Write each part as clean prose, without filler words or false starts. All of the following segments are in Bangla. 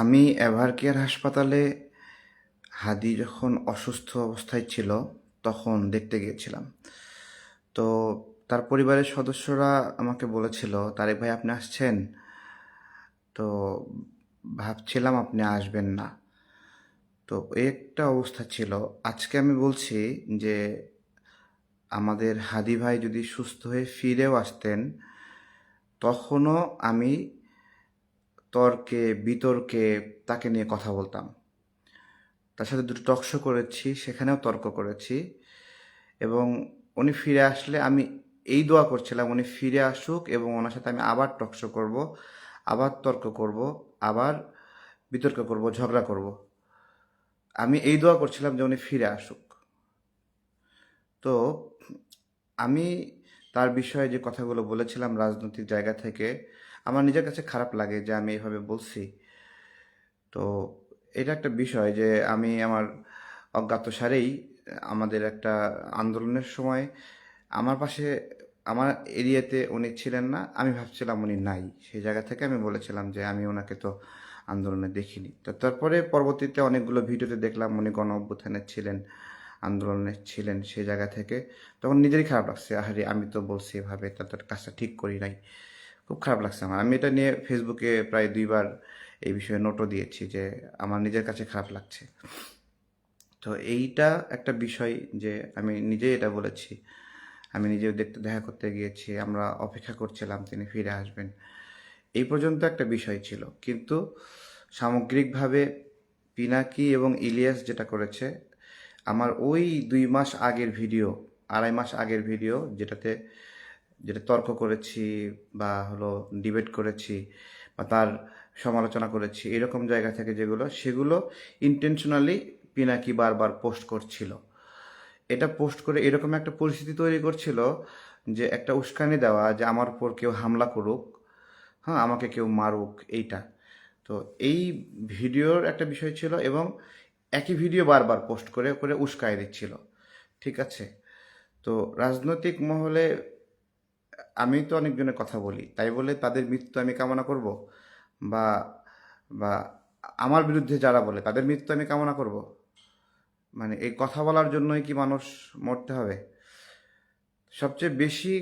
আমি এভার কেয়ার হাসপাতালে হাদি যখন অসুস্থ অবস্থায় ছিল তখন দেখতে গিয়েছিলাম। তো তার পরিবারের সদস্যরা আমাকে বলেছিল, তারেক ভাই আপনি আসছেন? তো ভাবছিলাম আপনি আসবেন না। তো এই একটা অবস্থা ছিল। আজকে আমি বলছি যে আমাদের হাদি ভাই যদি সুস্থ হয়ে ফিরেও আসতেন, তখনও আমি তর্কে বিতর্কে তাকে নিয়ে কথা বলতাম। তার সাথে দুটো টক শো করেছি, সেখানেও তর্ক করেছি। এবং উনি ফিরে আসলে আমি এই দোয়া করছিলাম উনি ফিরে আসুক এবং ওনার সাথে আমি আবার টক শো করবো, আবার তর্ক করব, আবার বিতর্ক করব, ঝগড়া করব। আমি এই দোয়া করছিলাম যে উনি ফিরে আসুক। তো আমি তার বিষয়ে যে কথাগুলো বলেছিলাম রাজনৈতিক জায়গা থেকে, আমার নিজের কাছে খারাপ লাগে যে আমি এভাবে বলছি। তো এটা একটা বিষয় যে আমি আমার অজ্ঞাতসারেই আমাদের একটা আন্দোলনের সময় আমার পাশে, আমার এরিয়াতে উনি ছিলেন না, আমি ভাবছিলাম উনি নাই। সেই জায়গা থেকে আমি বলেছিলাম যে আমি ওনাকে তো আন্দোলনে দেখিনি। তো তারপরে পরবর্তীতে অনেকগুলো ভিডিওতে দেখলাম উনি গণ অভ্যুত্থানে ছিলেন, আন্দোলনে ছিলেন। সেই জায়গা থেকে তখন নিজেরই খারাপ লাগছে, আহারে আমি তো বলছি এভাবে, তার কাজটা ঠিক করি নাই। খুব খারাপ লাগছে আমার। আমি এটা নিয়ে ফেসবুকে প্রায় 2 বার এই বিষয়ে নোটও দিয়েছি যে আমার নিজের কাছে খারাপ লাগছে। তো এইটা একটা বিষয় যে আমি নিজেই এটা বলেছি। আমি নিজেও দেখা করতে গিয়েছি, আমরা অপেক্ষা করছিলাম তিনি ফিরে আসবেন। এই পর্যন্ত একটা বিষয় ছিল, কিন্তু সামগ্রিকভাবে পিনাকি এবং ইলিয়াস যেটা করেছে, আমার ওই 2 মাস আগের ভিডিও, 2.5 মাস আগের ভিডিও, যেটা তর্ক করেছি বা হলো ডিবেট করেছি বা তার সমালোচনা করেছি, এরকম জায়গা থেকে সেগুলো ইন্টেনশনালি পিনাকি বারবার পোস্ট করছিল। এটা পোস্ট করে এরকম একটা পরিস্থিতি তৈরি করছিল যে একটা উস্কানি দেওয়া, যে আমার উপর কেউ হামলা করুক, হ্যাঁ আমাকে কেউ মারুক, এইটা। তো এই ভিডিওর একটা বিষয় ছিল এবং একই ভিডিও বারবার পোস্ট করে করে উস্কাই দিচ্ছিল। ঠিক আছে। তো রাজনৈতিক মহলে আমি তো অনেকজনের কথা বলি, তাই বলে তাদের মৃত্যু আমি কামনা করব? বা বা আমার বিরুদ্ধে যারা বলে তাদের মৃত্যু আমি কামনা করব? মানে এই কথা বলার জন্যই কি মানুষ মরতে হবে? সবচেয়ে বেশি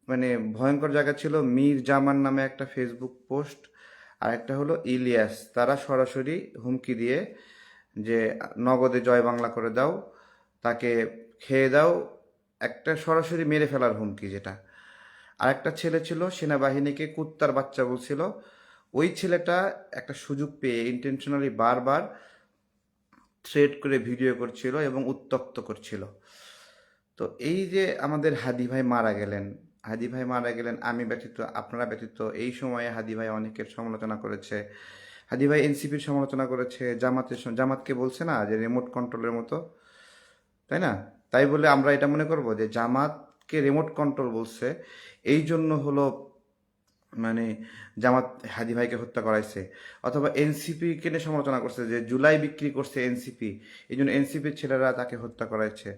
মানে ভয়ঙ্কর জায়গা ছিল মীর জামান নামে একটা ফেসবুক পোস্ট, আর একটা হলো ইলিয়াস। তারা সরাসরি হুমকি দিয়ে যে নগদে জয় বাংলা করে দাও, তাকে খেয়ে দাও, একটা সরাসরি মেরে ফেলার হুমকি যেটা। আরেকটা ছেলে ছিল সেনাবাহিনীকে কুত্তার বাচ্চা বলছিল। ওই ছেলেটা একটা সুযোগ পেয়ে ইন্টেনশনালি বারবার থ্রেট করে ভিডিও করছিল এবং উত্তক্ত করছিল। তো এই যে আমাদের হাদি ভাই মারা গেলেন, হাদি ভাই মারা গেলেন, আমি ব্যতীত আপনারা ব্যতীত এই সময়ে হাদি ভাই অনেকের সমালোচনা করেছে। হাদি ভাই এনসিপির সমালোচনা করেছে, জামাতকে বলছে না যে রিমোট কন্ট্রোলের মতো, তাই না? তাই বলে আমরা এটা মনে করব যে জামাতকে রিমোট কন্ট্রোল বলছে, এই জন্য হলো মানে জামাত হাদি ভাইকে হত্যা করাইছে। অথবা এনসিপি কে নিয়ে সমালোচনা করছে যে জুলাই বিক্রি করছে এনসিপি, এই জন্য এনসিপির ছেলেরা তাকে হত্যা করাইছে।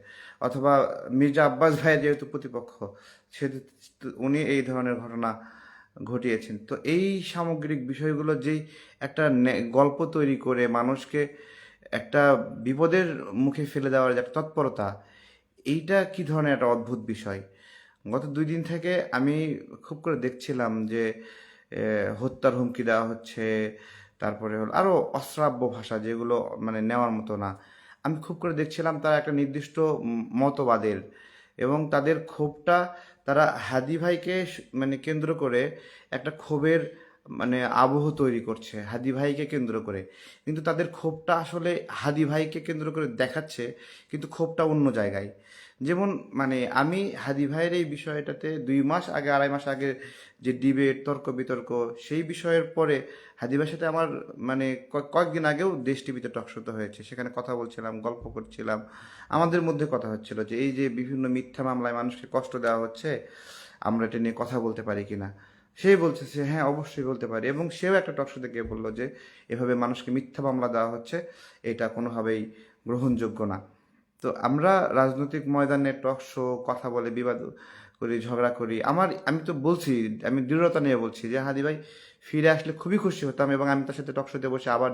অথবা মির্জা আব্বাস ভাইয়ের যেহেতু প্রতিপক্ষ, সে উনি এই ধরনের ঘটনা ঘটিয়েছেন। তো এই সামগ্রিক বিষয়গুলো যেই একটা গল্প তৈরি করে মানুষকে একটা বিপদের মুখে ফেলে দেওয়ার যে একটা তৎপরতা, এইটা কি ধরনের একটা অদ্ভুত বিষয়। গত 2 দিন থেকে আমি খুব করে দেখছিলাম যে হত্যার হুমকি দেওয়া হচ্ছে, তারপরে হলো আরও অশ্রাব্য ভাষা যেগুলো মানে নেওয়ার মতো না। আমি খুব করে দেখছিলাম তারা একটা নির্দিষ্ট মতবাদের, এবং তাদের ক্ষোভটা তারা হাদি ভাইকে মানে কেন্দ্র করে একটা ক্ষোভের মানে আবহ তৈরি করছে হাদি ভাইকে কেন্দ্র করে। কিন্তু তাদের ক্ষোভটা আসলে হাদি ভাইকে কেন্দ্র করে দেখাচ্ছে, কিন্তু ক্ষোভটা অন্য জায়গায়। যেমন মানে আমি হাদি ভাইয়ের এই বিষয়টাতে 2 মাস আগে, 2.5 মাস আগে যে ডিবেট তর্ক বিতর্ক, সেই বিষয়ের পরে হাদি ভাইয়ের সাথে আমার মানে কয়েকদিন আগেও দেশ টিভিতে টকশোতে হয়েছে, সেখানে কথা বলছিলাম, গল্প করছিলাম, আমাদের মধ্যে কথা হচ্ছিল যে এই যে বিভিন্ন মিথ্যা মামলায় মানুষকে কষ্ট দেওয়া হচ্ছে, আমরা এটা নিয়ে কথা বলতে পারি কিনা। সে বলছে সে হ্যাঁ অবশ্যই বলতে পারি, এবং সেও একটা টকশোতে গিয়ে বললো যে এভাবে মানুষকে মিথ্যা মামলা দেওয়া হচ্ছে, এটা কোনোভাবেই গ্রহণযোগ্য না। তো আমরা রাজনৈতিক ময়দানে টক শো কথা বলে বিবাদ করি, ঝগড়া করি, আমি তো বলছি, আমি দৃঢ়তা নিয়ে বলছি যে হাদি ভাই ফিরে আসলে খুবই খুশি হতাম এবং আমি তার সাথে টকশোতে বসে আবার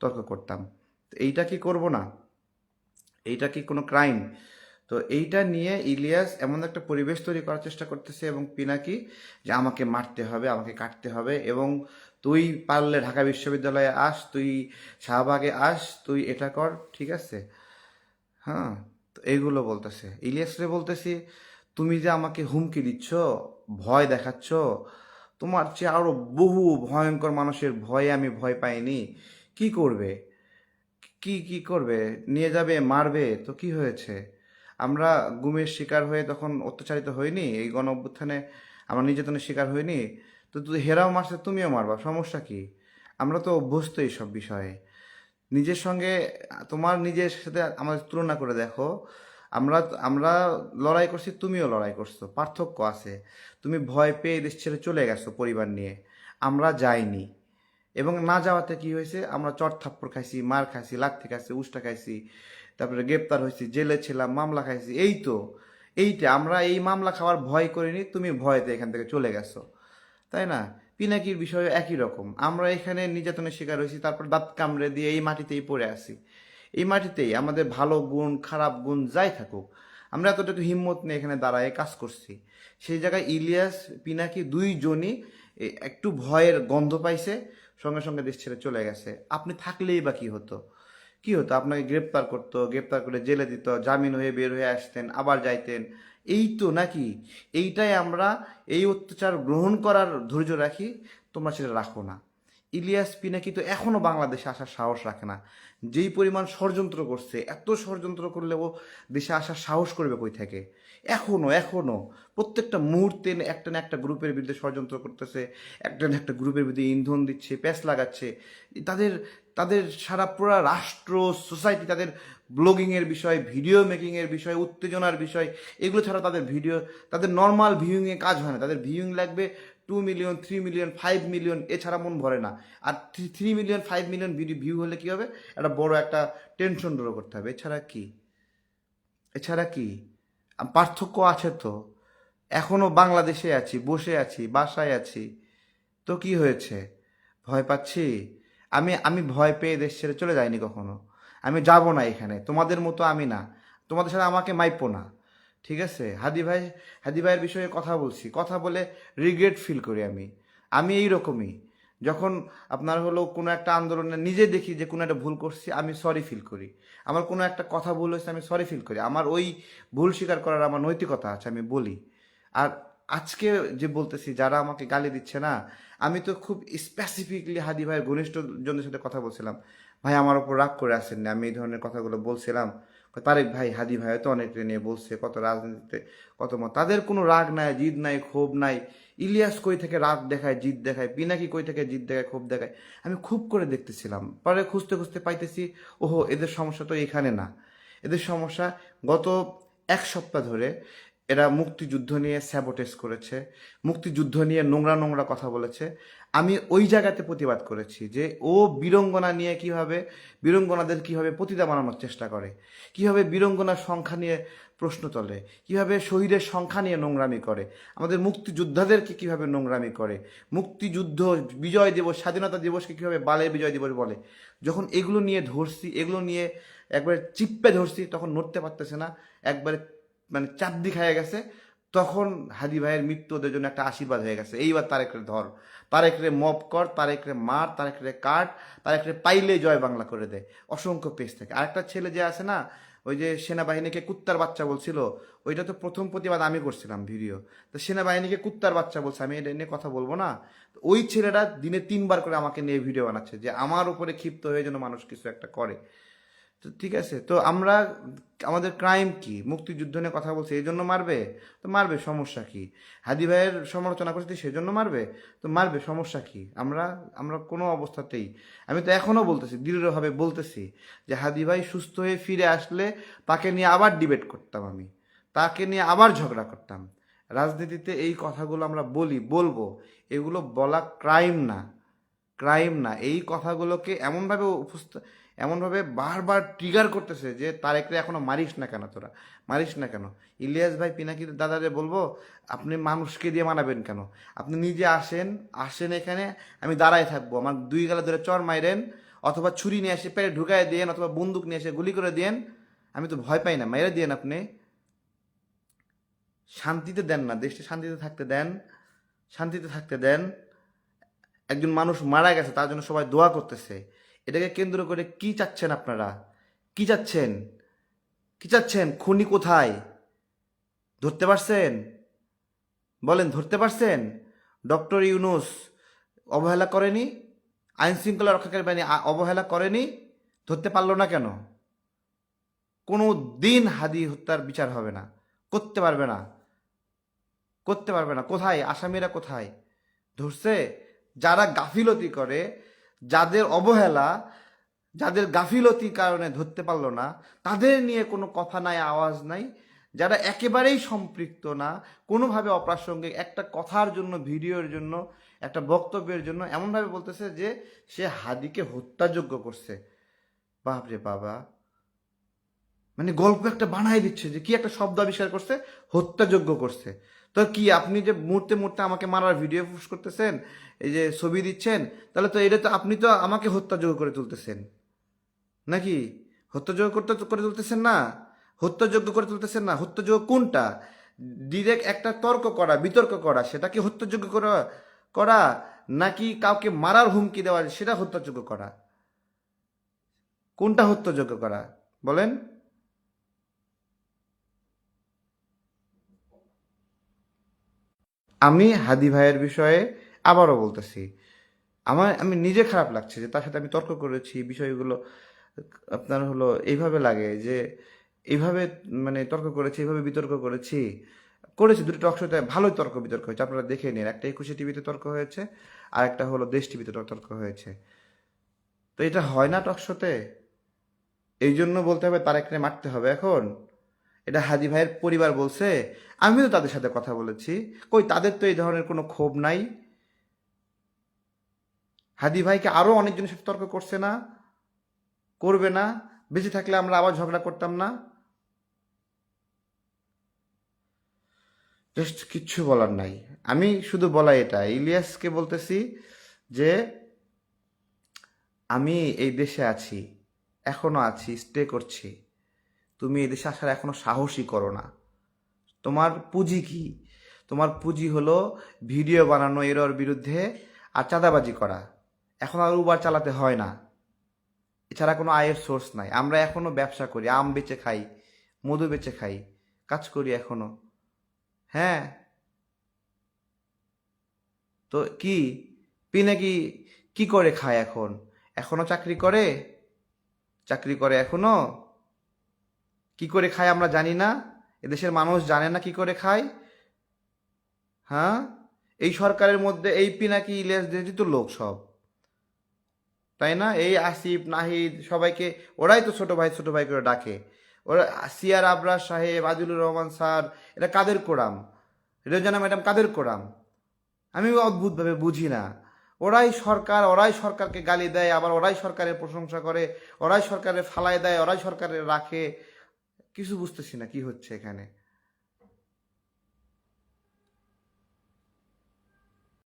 তর্ক করতাম। তো এইটা কি করব না? এইটা কি কোনো ক্রাইম? তো এইটা নিয়ে ইলিয়াস এমন একটা পরিবেশ তৈরি করার চেষ্টা করতেছে এবং পিনাকি যে আমাকে মারতে হবে, আমাকে কাটতে হবে, এবং তুই পারলে ঢাকা বিশ্ববিদ্যালয়ে আস, তুই শাহবাগে আস, তুই এটা কর, ঠিক আছে? হ্যাঁ, তো এইগুলো বলতেছে। ইলিয়াসরে বলতেছি, তুমি যে আমাকে হুমকি দিচ্ছ, ভয় দেখাচ্ছ, তোমার চেয়ে আরো বহু ভয়ঙ্কর মানুষের ভয়ে আমি ভয় পাইনি। কি করবে? কি করবে? নিয়ে যাবে, মারবে, তো কি হয়েছে? আমরা গুমের শিকার হয়ে তখন অত্যাচারিত হইনি? এই গণ অভ্যুত্থানে আমরা নির্যাতনের শিকার হইনি? তো তুই হেরাও মারছে, তুমিও মারবা, সমস্যা কি? আমরা তো অভ্যস্ত এইসব বিষয়ে। নিজের সঙ্গে, তোমার নিজের সাথে আমাদের তুলনা করে দেখো। আমরা আমরা লড়াই করছি, তুমিও লড়াই করছো, পার্থক্য আছে। তুমি ভয় পেয়ে দেশ ছেড়ে চলে গেছো পরিবার নিয়ে, আমরা যাইনি। এবং না যাওয়াতে কি হয়েছে, আমরা চট থাপ্পড় খাইছি, মার খাইছি, লাথি খাইছি, উষ্টা খাইছি, তারপরে গ্রেপ্তার হয়েছি, জেলে ছিলাম, মামলা খাইছি। এই তো, এইটা আমরা এই মামলা খাওয়ার ভয় করিনি, তুমি ভয়তে এখান থেকে চলে গেছো, তাই না? পিনাকির বিষয়ে একই রকম, আমরা এখানে নির্যাতনের শিকার হয়েছি, তারপর দাঁত কামড়ে দিয়ে এই মাটিতেই পড়ে আছি। এই মাটিতেই আমাদের ভালো গুণ খারাপ গুণ যাই থাকুক, আমরা এতটুকু হিম্মত নিয়ে এখানে দাঁড়ায় কাজ করছি। সেই জায়গায় ইলিয়াস, পিনাকি দুইজনই একটু ভয়ের গন্ধ পাইছে, সঙ্গে সঙ্গে দেশ ছেড়ে চলে গেছে। আপনি থাকলেই বা কি হতো? কি হতো? আপনাকে গ্রেপ্তার করতো, গ্রেপ্তার করে জেলে দিত, জামিন হয়ে বের হয়ে আসতেন, আবার যাইতেন। এই তো নাকি? এইটাই আমরা, এই অত্যাচার গ্রহণ করার ধৈর্য রাখি, তোমরা সেটা রাখো না। ইলিয়াস পিনাকি তো এখনো বাংলাদেশে আসার সাহস রাখে না। যেই পরিমাণ ষড়যন্ত্র করছে, এত ষড়যন্ত্র করলে ও দেশে আসার সাহস করবে কই থেকে? এখনো প্রত্যেকটা মুহূর্তে একটা না একটা গ্রুপের বিরুদ্ধে ষড়যন্ত্র করতেছে, একটা না একটা গ্রুপের বিরুদ্ধে ইন্ধন দিচ্ছে, প্যাঁচ লাগাচ্ছে। তাদের তাদের সারা পুরা রাষ্ট্র, সোসাইটি, তাদের ব্লগিংয়ের বিষয়, ভিডিও মেকিংয়ের বিষয়, উত্তেজনার বিষয়, এগুলো ছাড়া তাদের ভিডিও, তাদের নর্মাল ভিউইংয়ে কাজ হয় না। তাদের ভিউইং লাগবে 2 মিলিয়ন, 3 মিলিয়ন, 5 মিলিয়ন, এছাড়া মন ভরে না। আর 3 মিলিয়ন, 5 মিলিয়ন ভিউ হলে কি হবে? একটা বড় একটা টেনশন ড্র করতে হবে। এছাড়া কি? পার্থক্য আছে তো। এখনো বাংলাদেশে আছি, বসে আছি, বাসায় আছি, তো কি হয়েছে? ভয় পাচ্ছি? আমি আমি ভয় পেয়ে দেশ ছেড়ে চলে যাইনি কখনো। আমি যাব না এখানে, তোমাদের মতো আমি না। তোমাদের সাথে আমাকে মাইপো না, ঠিক আছে? হাদি ভাইয়ের বিষয়ে কথা বলছি, কথা বলে রিগ্রেট ফিল করি আমি। আমি এইরকমই, যখন আপনার হলো কোনো একটা আন্দোলনে নিজে দেখি যে কোনো একটা ভুল করছি, আমি সরি ফিল করি। আমার কোনো একটা কথা ভুল হয়েছে, আমি সরি ফিল করি। আমার ওই ভুল স্বীকার করার আমার নৈতিকতা আছে, আমি বলি। আর আজকে যে বলতেছি, যারা আমাকে গালি দিচ্ছে না, আমি তো খুব স্পেসিফিকলি হাদি ভাইয়ের ঘনিষ্ঠ জনদের সাথে কথা বলছিলাম। ভাই আমার ওপর রাগ করে আসেন না, আমি এই ধরনের কথাগুলো বলছিলাম। তারেক ভাই, হাদি ভাই তো অনেক নিয়ে বলছে, কত রাজনীতিতে কত মত, তাদের কোনো রাগ নাই, জিদ নাই, ক্ষোভ নাই। ইলিয়াস কই থেকে রাগ দেখায়, জিদ দেখায়, পিনাকি কই থেকে জিদ দেখায়, ক্ষোভ দেখায়, আমি খুব করে দেখতেছিলাম। পরে খুঁজতে খুঁজতে পাইতেছি, ওহো, এদের সমস্যা তো এখানে না। এদের সমস্যা গত 1 সপ্তাহ ধরে এরা মুক্তিযুদ্ধ নিয়ে স্যাবোটেজ করেছে, মুক্তিযুদ্ধ নিয়ে নোংরা নোংরা কথা বলেছে। আমি ওই জায়গাতে প্রতিবাদ করেছি যে ও বীরঙ্গনা নিয়ে কিভাবে, বীরঙ্গনাদের কিভাবে পতিতা বানানোর চেষ্টা করে, কিভাবে বীরঙ্গনার সংখ্যা নিয়ে প্রশ্ন তোলে, কিভাবে শহীদের সংখ্যা নিয়ে নোংরামি করে, আমাদের মুক্তিযোদ্ধাদেরকে কিভাবে নোংরামি করে, মুক্তিযুদ্ধ, বিজয় দিবস, স্বাধীনতা দিবসকে কিভাবে বালের বিজয় দিবস বলে। যখন এগুলো নিয়ে ধরছি, এগুলো নিয়ে একবারে চিপ্পে ধরছি, তখন নড়তে পারতেছে না, একবারে মানে চাপদি খাইয়ে গেছে। তখন হাদি ভাইয়ের মৃত্যু ওদের জন্য একটা আশীর্বাদ হয়ে গেছে। এইবার তারেকরে ধর, তারেকরে মপ কর, তারেকরে মার, তারেকরে কাট, তারেকরে পাইলে জয় বাংলা করে দেয়। অসংখ্য পেজ থেকে আরেকটা ছেলে যে আছে না, ওই যে সেনাবাহিনীকে কুত্তার বাচ্চা বলছিল, ওইটা তো প্রথম প্রতিবাদ আমি করছিলাম ভিডিও। তো সেনাবাহিনীকে কুত্তার বাচ্চা বলছে, আমি এটা নিয়ে কথা বলবো না। তো ওই ছেলেটা দিনে 3বার করে আমাকে নিয়ে ভিডিও বানাচ্ছে যে আমার উপরে ক্ষিপ্ত হয়ে যেন মানুষ কিছু একটা করে। তো ঠিক আছে, তো আমরা, আমাদের ক্রাইম কি? মুক্তিযুদ্ধ নিয়ে কথা বলছে এই জন্য মারবে? তো মারবে, সমস্যা কি? হাদি ভাইয়ের সমালোচনা করছি সেজন্য মারবে? তো মারবে, সমস্যা কি? আমরা আমরা কোনো অবস্থাতেই, আমি তো এখনো বলতেছি, দৃঢ়ভাবে বলতেছি যে হাদি ভাই সুস্থ হয়ে ফিরে আসলে তাকে নিয়ে আবার ডিবেট করতাম, আমি তাকে নিয়ে আবার ঝগড়া করতাম। রাজনীতিতে এই কথাগুলো আমরা বলবো, এগুলো বলা ক্রাইম না, ক্রাইম না। এই কথাগুলোকে এমনভাবে এমনভাবে বারবার ট্রিগার করতেছে যে তারেকরে এখনো মারিস না কেন, তোরা মারিস না কেন। ইলিয়াস ভাই পিনাকির দাদারে বলবো, আপনি মানুষকে দিয়ে মানাবেন কেন? আপনি নিজে আসেন, আসেন এখানে, আমি দাঁড়ায় থাকবো, আমার দুই গালে ধরে চর মাইরেন, অথবা ছুরি নিয়ে এসে পেটে ঢুকায় দিয়েন, অথবা বন্দুক নিয়ে এসে গুলি করে দিয়েন, আমি তো ভয় পাই না, মাইরে দিয়েন আপনি। শান্তিতে দেন না, দেশটা শান্তিতে থাকতে দেন, শান্তিতে থাকতে দেন। একজন মানুষ মারা গেছে, তার জন্য সবাই দোয়া করতেছে। এটাকে কেন্দ্র করে কি চাচ্ছেন আপনারা? কি চাচ্ছেন? কি চাচ্ছেন? খুনি কোথায়? ধরতে পারছেন? বলেন, ধরতে পারছেন? ডক্টর ইউনূস অবহেলা করেনি? আইন শৃঙ্খলা রক্ষাকারী বাহিনী অবহেলা করেনি? ধরতে পারলো না কেন? কোনো দিন হাদি হত্যার বিচার হবে না, করতে পারবে না, করতে পারবে না। কোথায় আসামিরা? কোথায় ধরছে? যারা গাফিলতি করে, যাদের অবহেলা, যাদের গাফিলতির কারণে ধরতে পারলো না, তাদের নিয়ে কোনো কথা নাই, আওয়াজ নাই। যারা একেবারেই সম্পৃক্ত না, কোনোভাবে অপ্রাসঙ্গিক, একটা কথার জন্য, ভিডিওর জন্য, একটা বক্তব্যের জন্য এমনভাবে বলতেছে যে সে হাদিকে হত্যাযোগ্য করছে। বাপরে বাবা, মানে গল্প একটা বানাই দিচ্ছে যে কি একটা শব্দ আবিষ্কার করছে, হত্যাযোগ্য করছে। তো কি আপনি যে মুহূর্তে মুহূর্তে আমাকে মারার ভিডিও পোস্ট করতেছেন, এই যে ছবি দিচ্ছেন, তাহলে তো এটা তো আপনি তো আমাকে হত্যাযোগ্য করে তুলতেছেন নাকি? হত্যাযোগ্য করে তুলতেছেন না, হত্যাযোগ্য করে তুলতেছেন না। হত্যাযোগ্য কোনটা? ডিরেক্ট একটা তর্ক করা, বিতর্ক করা, সেটা কি হত্যাযোগ্য করা? করা নাকি কাউকে মারার হুমকি দেওয়া, সেটা হত্যাযোগ্য করা? কোনটা হত্যাযোগ্য করা বলেন? আমি হাদি ভাইয়ের বিষয়ে আবারও বলতেছি, আমি নিজে খারাপ লাগছে যে তার সাথে আমি তর্ক করেছি, বিষয়গুলো আপনার হলো এইভাবে লাগে যে এইভাবে, মানে তর্ক করেছি, এইভাবে বিতর্ক করেছি, দুটো টক শোতে ভালোই তর্ক বিতর্ক হয়েছে, আপনারা দেখে নিন। একটা একুশে টিভিতে তর্ক হয়েছে, আর একটা হলো দেশ টিভিতে তর্ক হয়েছে। তো এটা হয় না টক শোতে? এই জন্য বলতে হবে তারেকরে মারতে হবে এখন? এটা হাজি ভাইয়ের পরিবার বলছে, আমিও তাদের সাথে কথা বলেছি, কই তাদের তো এই ধরনের কোনো ক্ষোভ নাই। হাদি ভাইকে আরো অনেকজনের সাথে তর্ক করছে না? করবে না? বেঁচে থাকলে আমরা আবার ঝগড়া করতাম না? জাস্ট কিচ্ছু বলার নাই। আমি শুধু বলা এটা, ইলিয়াসকে বলতেছি যে আমি এই দেশে আছি, এখনো আছি, স্টে করছি। তুমি এই দেশে আসার এখনো সাহসই করো না। তোমার পুঁজি কি? তোমার পুঁজি হলো ভিডিও বানানো এর বিরুদ্ধে আর চাঁদাবাজি করা। এখন আর উবার চালাতে হয় না, এছাড়া কোনো আয়ের সোর্স নাই। আমরা এখনো ব্যবসা করি, আম বেচে খাই, মধু বেচে খাই, কাজ করি এখনো। হ্যাঁ, তো কি পিনাকি কি করে খায় এখন? এখনো চাকরি করে? চাকরি করে এখনো? কি করে খায় আমরা জানি না? এদেশের মানুষ জানে না কি করে খায়? হ্যাঁ, এই সরকারের মধ্যে এই পিনাকি ইলিয়াস তো লোক সব, তাই না? এই আসিফ নাহিদ সবাইকে ওরাই তো ছোট ভাই করে ডাকে। ওরা সিয়ার আবরার সাহেব, আজিলুর রহমান স্যার, এটা কাদের কোরাম? রেজানা ম্যাডাম কাদের কোরাম? আমি অদ্ভুতভাবে বুঝি না। ওরাই সরকার, ওরাই সরকারকে গালি দেয়, আবার ওরাই সরকারের প্রশংসা করে, ওরাই সরকারের ফালায় দেয়, ওরাই সরকারের রাখে। কিছু বুঝতেছি না কি হচ্ছে এখানে।